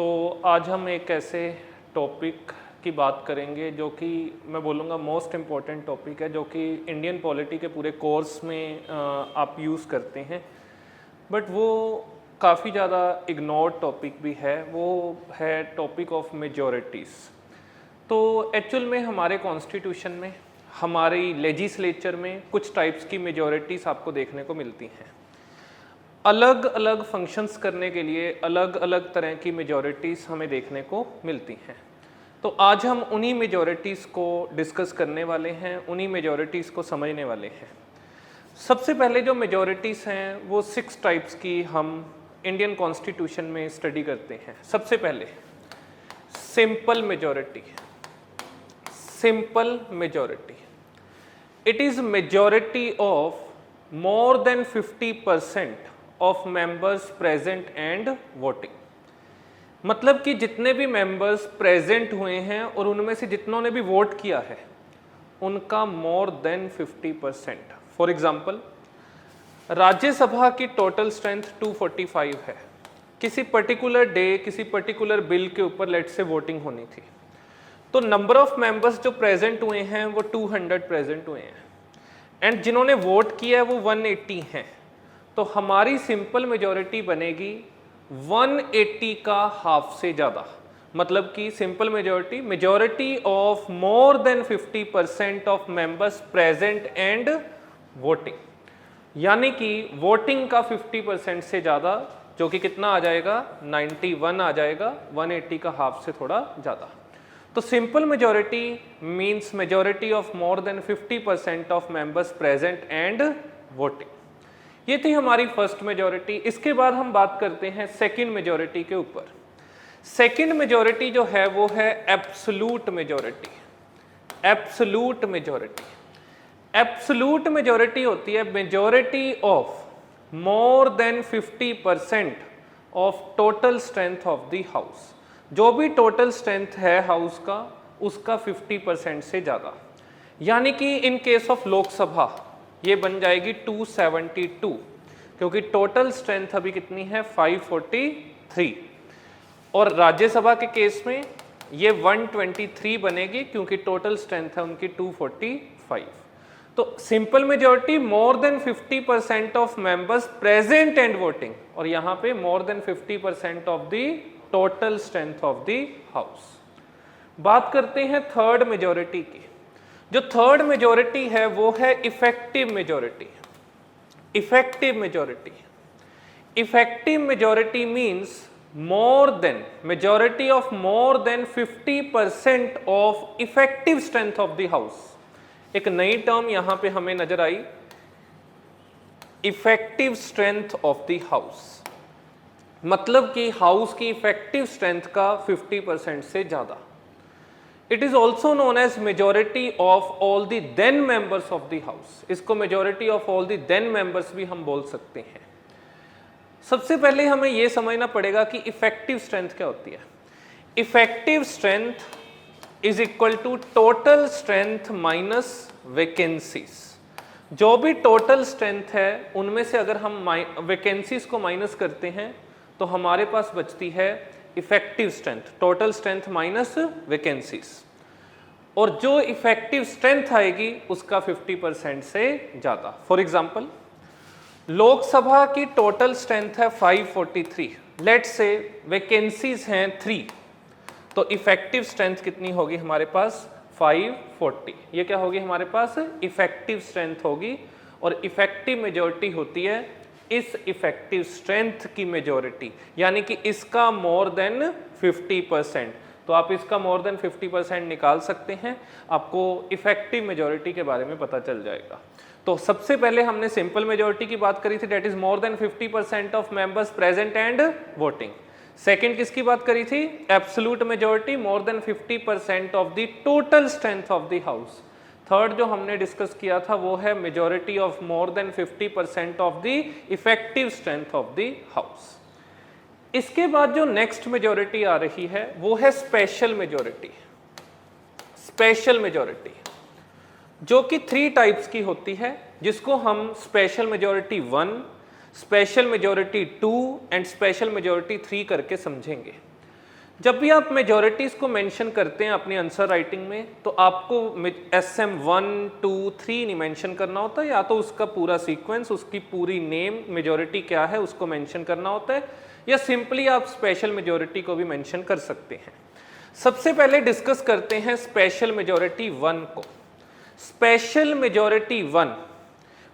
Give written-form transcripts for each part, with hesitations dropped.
तो आज हम एक ऐसे टॉपिक की बात करेंगे जो कि मैं बोलूँगा मोस्ट इम्पॉर्टेंट टॉपिक है, जो कि इंडियन पॉलिटी के पूरे कोर्स में आप यूज़ करते हैं, बट वो काफ़ी ज़्यादा इग्नोर्ड टॉपिक भी है। वो है टॉपिक ऑफ मेजॉरिटीज़। तो एक्चुअल में हमारे कॉन्स्टिट्यूशन में, हमारी लेजिस्लेचर में कुछ टाइप्स की मेजॉरिटीज़ आपको देखने को मिलती हैं। अलग अलग फंक्शंस करने के लिए अलग अलग तरह की मेजॉरिटीज़ हमें देखने को मिलती हैं। तो आज हम उन्हीं मेजॉरिटीज़ को डिस्कस करने वाले हैं, उन्हीं मेजॉरिटीज़ को समझने वाले हैं। सबसे पहले जो मेजॉरिटीज़ हैं वो 6 टाइप्स की हम इंडियन कॉन्स्टिट्यूशन में स्टडी करते हैं। सबसे पहले simple majority. Simple majority, it is majority of more than 50% of members present and voting. मतलब कि जितने भी मेंबर्स प्रेजेंट हुए हैं और उनमें से जितनों ने भी वोट किया है उनका मोर देन 50%। फॉर एग्जांपल, राज्यसभा की टोटल स्ट्रेंथ 245 है। किसी पर्टिकुलर डे किसी पर्टिकुलर बिल के ऊपर लेट से वोटिंग होनी थी, तो नंबर ऑफ मेंबर्स जो प्रेजेंट हुए हैं वो 200 प्रेजेंट हुए हैं एंड जिन्होंने वोट किया है वो 180 हैं। तो हमारी सिंपल मेजॉरिटी बनेगी 180 का हाफ से ज़्यादा। मतलब कि simple majority, majority of more than 50% of members present and voting, यानी कि वोटिंग का 50% से ज़्यादा, जो कि कितना आ जाएगा 91 आ जाएगा, 180 का हाफ से थोड़ा ज़्यादा। तो simple majority means majority of more than 50% of members present and voting. ये थी हमारी फर्स्ट मेजॉरिटी। इसके बाद हम बात करते हैं सेकंड मेजॉरिटी के ऊपर। सेकंड मेजॉरिटी जो है वो है absolute majority. Absolute majority, absolute majority होती है majority of more than 50% of total strength of the house. जो भी टोटल स्ट्रेंथ है हाउस का उसका 50% से ज़्यादा। यानी कि इन केस ऑफ लोकसभा ये बन जाएगी 272, क्योंकि टोटल स्ट्रेंथ अभी कितनी है 543। और राज्यसभा के केस में ये 123 बनेगी, क्योंकि टोटल स्ट्रेंथ है उनकी 245। तो simple majority more than 50% of members present and voting, और यहाँ पे मोर than 50% of the total strength of the house. बात करते हैं थर्ड मेजॉरिटी की। जो थर्ड मेजॉरिटी है वो है effective majority. Effective majority, effective majority means more than, majority of more than 50% of effective strength of the house. एक नई टर्म यहां पे हमें नजर आई, effective strength of the house. मतलब कि हाउस की इफेक्टिव स्ट्रेंथ का 50% से ज्यादा। It is also known as majority of all the then members of the house. इसको majority of all the then members भी हम बोल सकते हैं। सबसे पहले हमें यह समझना पड़ेगा कि इफेक्टिव स्ट्रेंथ क्या होती है। Effective strength is equal to total strength minus vacancies. जो भी टोटल स्ट्रेंथ है उनमें से अगर हम वैकेंसीज को माइनस करते हैं तो हमारे पास बचती है effective strength, total strength minus vacancies. और जो इफेक्टिव स्ट्रेंथ आएगी उसका 50% से ज्यादा। फॉर एग्जांपल, लोकसभा की टोटल स्ट्रेंथ है 543, लेट से वैकेंसीज हैं 3, तो इफेक्टिव स्ट्रेंथ कितनी होगी हमारे पास 540। ये क्या होगी हमारे पास इफेक्टिव स्ट्रेंथ होगी। और इफेक्टिव मेजॉरिटी होती है इस इफेक्टिव स्ट्रेंथ की मेजॉरिटी, यानी कि इसका मोर देन 50%। तो आप इसका मोर देन 50% निकाल सकते हैं, आपको इफेक्टिव मेजॉरिटी के बारे में पता चल जाएगा। तो सबसे पहले हमने सिंपल मेजॉरिटी की बात करी थी, that is more than 50% of members present and voting. Second किसकी बात करी थी, absolute majority more than 50% of the total strength of the house. Third जो हमने डिस्कस किया था वो है majority of more than 50% of the effective strength of the house. इसके बाद जो नेक्स्ट मेजॉरिटी आ रही है वो है स्पेशल मेजॉरिटी। स्पेशल मेजॉरिटी जो कि 3 टाइप्स की होती है, जिसको हम special majority 1, special majority 2 and special majority 3 करके समझेंगे। जब भी आप मेजॉरिटीज को मेंशन करते हैं अपनी आंसर राइटिंग में, तो आपको SM 1 2 3 नहीं मेंशन करना होता, या तो उसका पूरा सीक्वेंस, उसकी पूरी नेम, मेजॉरिटी क्या है उसको मेंशन करना होता है, या सिंपली आप स्पेशल मेजॉरिटी को भी मेंशन कर सकते हैं। सबसे पहले डिस्कस करते हैं स्पेशल मेजॉरिटी 1 को। Special majority 1,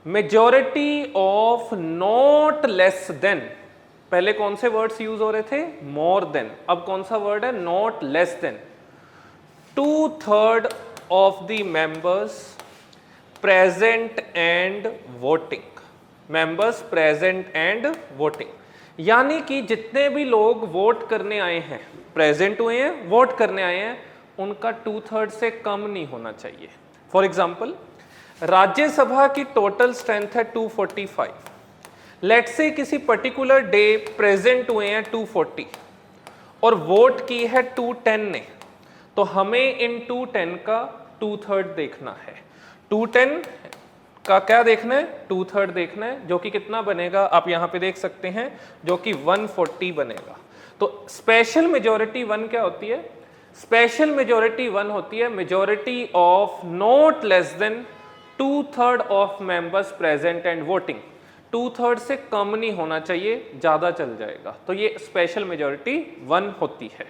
majority of not less than, पहले कौन से वर्ड्स यूज हो रहे थे? More than. अब कौन सा वर्ड है? Not less than. 2/3 of the members present and voting. Members present and voting, यानी कि जितने भी लोग वोट करने आए हैं, प्रेजेंट हुए हैं, वोट करने आए हैं, उनका 2/3 से कम नहीं होना चाहिए। फॉर एग्जाम्पल, राज्यसभा की टोटल स्ट्रेंथ है 245। लेट्स से किसी पर्टिकुलर डे प्रेजेंट हुए हैं 240 और वोट की है 210 ने, तो हमें इन 210 का 2/3 देखना है। 210 का क्या देखना है? 2/3 देखना है, जो कि कितना बनेगा आप यहां पे देख सकते हैं, जो कि 140 बनेगा। तो स्पेशल मेजॉरिटी 1 क्या होती है? स्पेशल मेजॉरिटी 1 होती है majority of not less than 2/3 of members present and voting. 2/3 से कम नहीं होना चाहिए, ज्यादा चल जाएगा, तो ये स्पेशल मेजॉरिटी 1 होती है।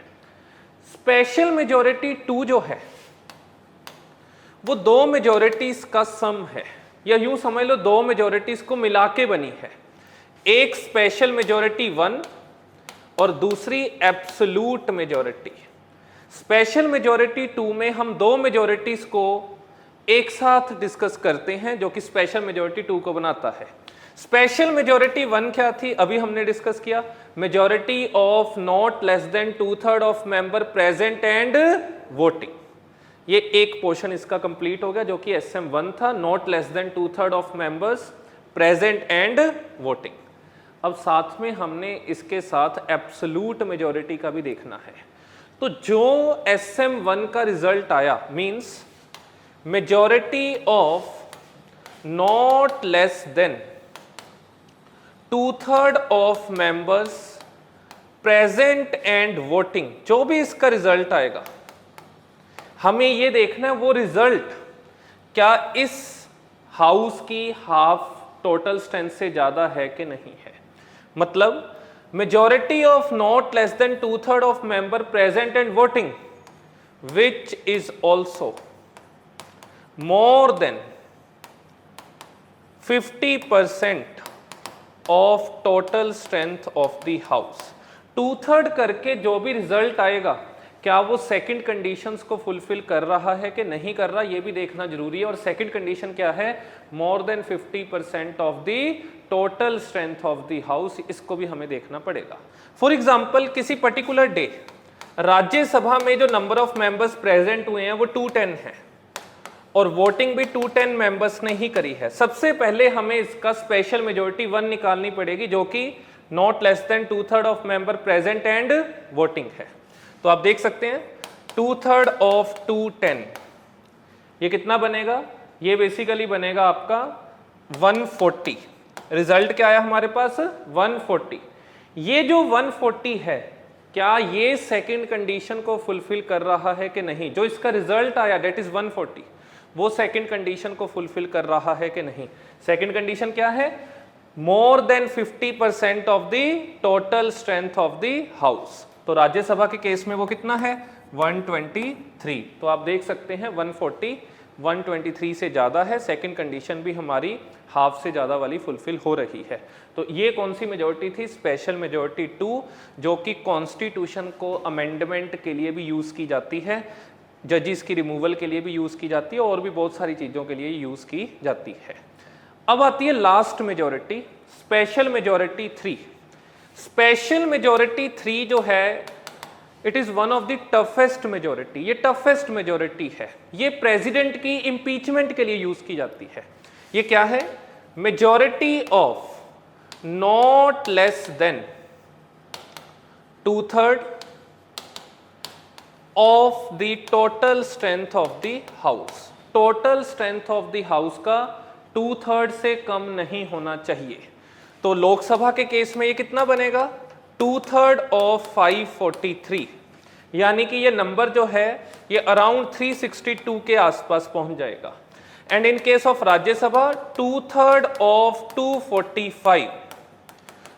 स्पेशल मेजॉरिटी 2 जो है वो दो मेजॉरिटीज का सम है, या यूं समझ लो दो मेजॉरिटीज को मिला के बनी है। एक स्पेशल मेजॉरिटी 1 और दूसरी एब्सोल्यूट मेजॉरिटी। स्पेशल मेजॉरिटी 2 में हम दो मेजॉरिटीज को एक साथ डिस्कस करते हैं, जो कि स्पेशल मेजॉरिटी 2 को बनाता है। स्पेशल मेजॉरिटी 1 क्या थी? अभी हमने डिस्कस किया, majority of not less than 2/3 of member present and voting. ये एक पोर्शन इसका कंप्लीट हो गया, जो कि SM 1 था, not less than 2/3 of members present and voting. अब साथ में हमने इसके साथ एब्सोल्यूट मेजॉरिटी का भी देखना है। तो जो SM 1 का रिजल्ट आया, means majority of not less than 2/3 of members present and voting, जो भी इसका रिजल्ट आएगा, हमें ये देखना है वो रिजल्ट क्या इस हाउस की हाफ टोटल स्ट्रेंथ से ज्यादा है कि नहीं है। मतलब majority of not less than 2/3 of member present and voting which is also more than 50% of total strength of the house. 2/3 करके जो भी रिजल्ट आएगा, क्या वो सेकंड कंडीशंस को फुलफिल कर रहा है कि नहीं कर रहा, ये भी देखना जरूरी है। और सेकंड कंडीशन क्या है? मोर than 50% of the total strength of the house, इसको भी हमें देखना पड़ेगा। फॉर एग्जांपल, किसी पर्टिकुलर डे राज्यसभा में जो नंबर ऑफ मेंबर्स प्रेजेंट हुए हैं वो 210 है और वोटिंग भी 210 मेंबर्स ने ही करी है। सबसे पहले हमें इसका स्पेशल मेजॉरिटी 1 निकालनी पड़ेगी, जो कि not less than 2/3 of member present and voting है। तो आप देख सकते हैं 2/3 ऑफ 210, ये कितना बनेगा? ये बेसिकली बनेगा आपका 140। रिजल्ट क्या आया हमारे पास? 140। ये जो 140 है, क्या ये सेकंड कंडीशन को फुलफिल कर रहा है कि नहीं? जो इसका रिजल्ट आया डेट इज 140, वो सेकंड कंडीशन को फुलफिल कर रहा है कि नहीं? सेकंड कंडीशन क्या है? मोर than 50% of the total strength of the house. तो राज्यसभा के केस में वो कितना है? 123। तो आप देख सकते हैं 140 123 से ज़्यादा है, सेकंड कंडीशन भी हमारी हाफ से ज़्यादा वाली फुलफिल हो रही है। तो ये कौन सी मेजॉरिटी थी? स्पेशल मेजॉरिटी 2, जो कि कॉन्स्टिट्यूशन को अमेंडमेंट के लिए भी यूज़ की जाती है, जजेस की रिमूवल के लिए भी यूज़ की जाती है, और भी बहुत सारी चीज़ों के लिए यूज़ की जाती है। अब आती है last majority, special majority 3। Special majority 3 जो है, it is one of the toughest majority. ये टफेस्ट मेजॉरिटी है, ये प्रेसिडेंट की इंपीचमेंट के लिए यूज की जाती है। ये क्या है? Majority of not less than 2/3 of the total strength of the house. Total strength of the house का 2/3 से कम नहीं होना चाहिए। तो लोकसभा के केस में ये कितना बनेगा? 2/3 ऑफ 543। यानी कि ये नंबर जो है ये अराउंड 362 के आसपास पहुंच जाएगा। And in case of Rajya Sabha 2/3 of 245,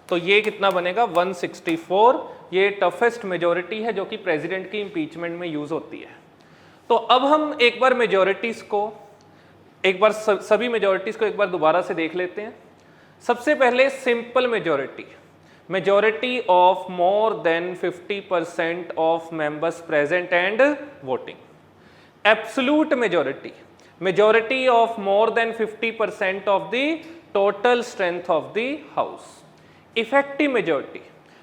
तो ये कितना बनेगा 164। ये टफेस्ट मेजोरिटी है जो कि प्रेसिडेंट की इंपीचमेंट में यूज होती है। तो अब हम एक बार मेजोरिटीज को सभी मेजोरिटीज को एक बार दोबारा से देख लेते हैं। सबसे पहले simple majority of more than 50% of members present and voting. Absolute majority of more than 50% of the total strength of the house. Effective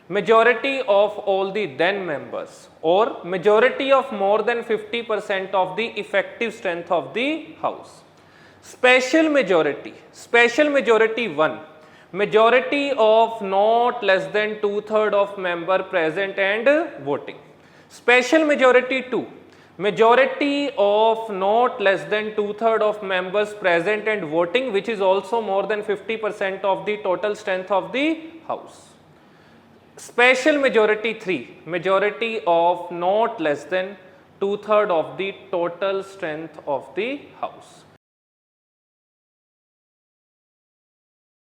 majority of all the then members, or majority of more than 50% of the effective strength of the house. Special majority 1, majority of not less than 2/3 of member present and voting. Special majority 2, majority of not less than 2/3 of members present and voting, which is also more than 50% of the total strength of the house. Special majority 3, majority of not less than 2/3 of the total strength of the house.